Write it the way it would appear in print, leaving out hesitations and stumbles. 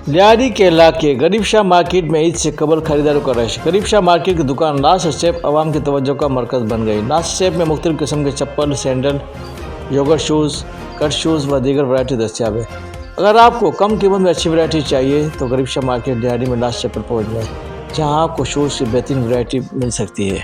lyari के इलाके गरीब शाह मार्केट में ईद से कबल खरीदारों का रश। गरीब शाह मार्केट की दुकान लास्ट स्टेप आवाम की तवज्जो का मरकज़ बन गई। लास्ट स्टेप में मुख्तलिफ़ किस्म के चप्पल, सैंडल, योगर्ट शूज़, कट शूज़ व दीगर वैरायटी दस्तियाब है। अगर आपको कम कीमत में अच्छी वैरायटी चाहिए तो गरीब शाह मार्केट lyari में लास्ट स्टेप पर पहुँच जाए, जहाँ आपको शूज़ की बेहतरीन वैरायटी मिल सकती है।